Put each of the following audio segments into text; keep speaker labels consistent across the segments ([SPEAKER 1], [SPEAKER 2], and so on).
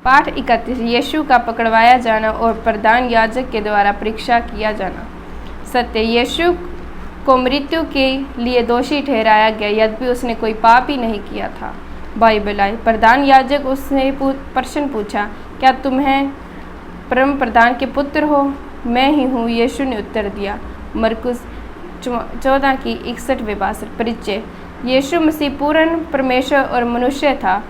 [SPEAKER 1] पाठ 31 यीशु का पकड़वाया जाना और प्रधान याजक के द्वारा परीक्षा किया जाना। सत्य, यीशु को मृत्यु के लिए दोषी ठहराया गया, यद्यपि उसने कोई पाप ही नहीं किया था। बाइबल आई। प्रधान याजक उसने प्रश्न पूछा, क्या तुम्हें परम प्रधान के पुत्र हो? मैं ही हूँ, यीशु ने उत्तर दिया। मरकुस 14 की 61-62। परिचय। यीशु मसीह पूर्ण परमेश्वर और मनुष्य था।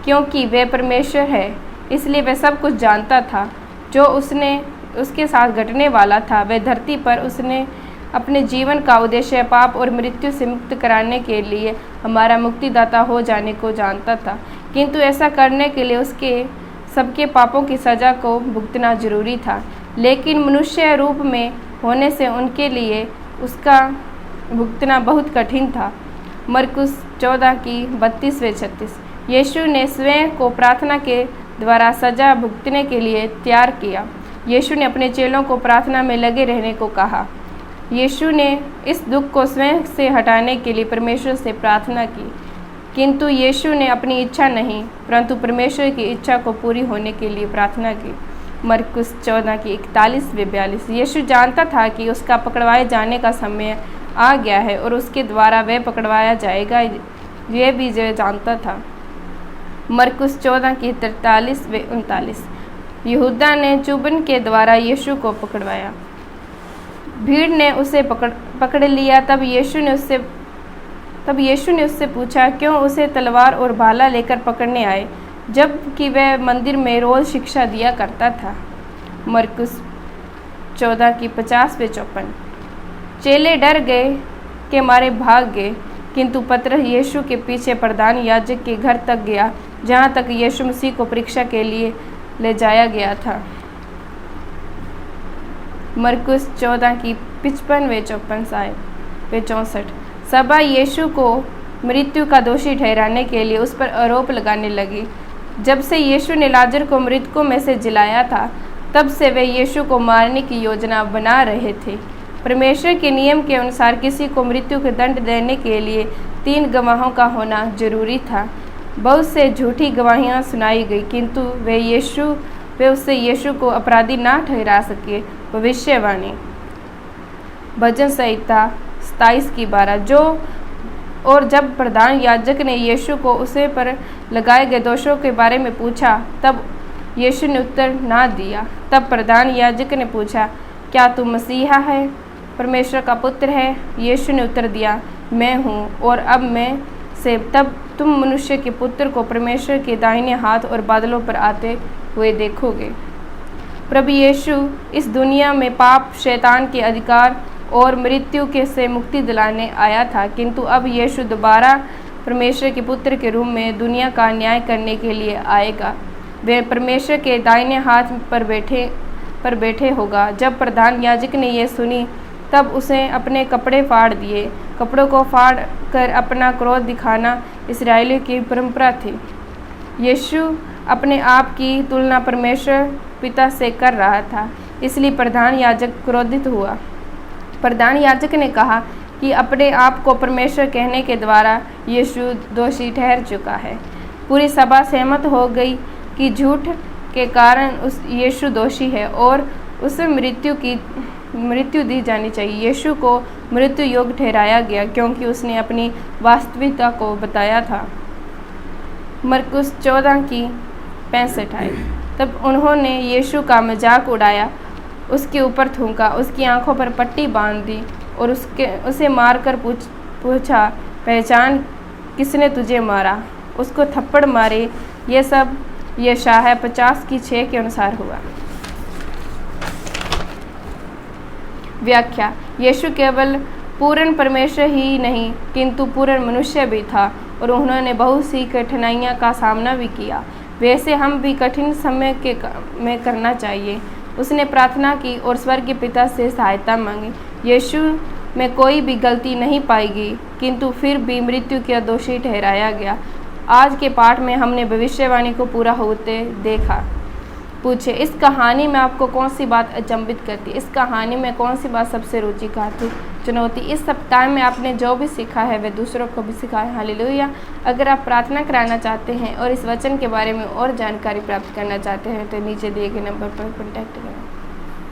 [SPEAKER 1] क्योंकि वह परमेश्वर है, इसलिए वह सब कुछ जानता था जो उसके साथ घटने वाला था। वह धरती पर उसने अपने जीवन का उद्देश्य पाप और मृत्यु से मुक्त कराने के लिए हमारा मुक्तिदाता हो जाने को जानता था, किंतु ऐसा करने के लिए उसके सबके पापों की सज़ा को भुगतना जरूरी था। लेकिन मनुष्य रूप में होने से उनके लिए उसका भुगतना बहुत कठिन था। मरकुस 14 की 32-36। यीशु ने स्वयं को प्रार्थना के द्वारा सजा भुगतने के लिए तैयार किया। यीशु ने अपने चेलों को प्रार्थना में लगे रहने को कहा। यीशु ने इस दुख को स्वयं से हटाने के लिए परमेश्वर से प्रार्थना की, किंतु यीशु ने अपनी इच्छा नहीं परंतु परमेश्वर की इच्छा को पूरी होने के लिए प्रार्थना की। मरकुस 14 की 41-42। यीशु जानता था कि उसका पकड़वाए जाने का समय आ गया है और उसके द्वारा वह पकड़वाया जाएगा, यह भी वह जानता था। मरकुस 14 की 43-39। यहूदा ने चुंबन के द्वारा यीशु को पकड़वाया। भीड़ ने उसे पकड़ लिया। तब यीशु ने उससे पूछा, क्यों उसे तलवार और भाला लेकर पकड़ने आए, जबकि वह मंदिर में रोज़ शिक्षा दिया करता था। मरकुस 14 की 50-54। चेले डर गए के मारे भाग गए, किंतु पतरस यीशु के पीछे प्रधान याजक के घर तक गया, जहाँ तक यीशु मसीह को परीक्षा के लिए ले जाया गया था। मरकुस 14 की 55-64। सभा यीशु को मृत्यु का दोषी ठहराने के लिए उस पर आरोप लगाने लगी। जब से यीशु ने लाजर को मृतकों में से जिलाया था, तब से वे यीशु को मारने की योजना बना रहे थे। परमेश्वर के नियम के अनुसार किसी को मृत्यु के दंड देने के लिए 3 गवाहों का होना जरूरी था। बहुत से झूठी गवाहियाँ सुनाई गई, किंतु वे उससे यीशु को अपराधी ना ठहरा सके। भविष्यवाणी। भजन संहिता 27 की 12। और जब प्रधान याजक ने यीशु को उसे पर लगाए गए दोषों के बारे में पूछा, तब यीशु ने उत्तर ना दिया। तब प्रधान याजक ने पूछा, क्या तू मसीहा है, परमेश्वर का पुत्र है? यीशु ने उत्तर दिया, मैं हूँ, और अब मैं से तब तुम मनुष्य के पुत्र को परमेश्वर के दाहिने हाथ और बादलों पर आते हुए देखोगे। प्रभु यीशु इस दुनिया में पाप, शैतान के अधिकार और मृत्यु के से मुक्ति दिलाने आया था, किंतु अब यीशु दोबारा परमेश्वर के पुत्र के रूप में दुनिया का न्याय करने के लिए आएगा। वह परमेश्वर के दाहिने हाथ पर बैठे होगा। जब प्रधान याजक ने यह सुनी, तब उसे अपने कपड़े फाड़ दिए। कपड़ों को फाड़ कर अपना क्रोध दिखाना इस्राएलियों की परंपरा थी। यीशु अपने आप की तुलना परमेश्वर पिता से कर रहा था, इसलिए प्रधान याजक क्रोधित हुआ। प्रधान याजक ने कहा कि अपने आप को परमेश्वर कहने के द्वारा यीशु दोषी ठहर चुका है। पूरी सभा सहमत हो गई कि झूठ के कारण यीशु दोषी है और उसे मृत्यु दी जानी चाहिए। यीशु को मृत्यु योग्य ठहराया गया क्योंकि उसने अपनी वास्तविकता को बताया था। मरकुस 14 की 65 आई। तब उन्होंने यीशु का मजाक उड़ाया, उसके ऊपर थूका, उसकी आंखों पर पट्टी बांध दी और उसे मारकर पूछा, पहचान किसने तुझे मारा? उसको थप्पड़ मारे। ये सब यशायाह 50 की 6 के अनुसार हुआ। व्याख्या। यीशु केवल पूर्ण परमेश्वर ही नहीं किंतु पूर्ण मनुष्य भी था और उन्होंने बहुत सी कठिनाइयों का सामना भी किया। वैसे हम भी कठिन समय में करना चाहिए। उसने प्रार्थना की और स्वर्ग के पिता से सहायता मांगी। यीशु में कोई भी गलती नहीं पाएगी, किंतु फिर भी मृत्यु के दोषी ठहराया गया। आज के पाठ में हमने भविष्यवाणी को पूरा होते देखा। पूछे, इस कहानी में आपको कौन सी बात अचंभित करती है? इस कहानी में कौन सी बात सबसे रुचिकर थी? चुनौती। इस सप्ताह में आपने जो भी सीखा है वह दूसरों को भी सिखाएं। हालेलुया। अगर आप प्रार्थना कराना चाहते हैं और इस वचन के बारे में और जानकारी प्राप्त करना चाहते हैं तो नीचे दिए गए नंबर पर कॉन्टैक्ट करें।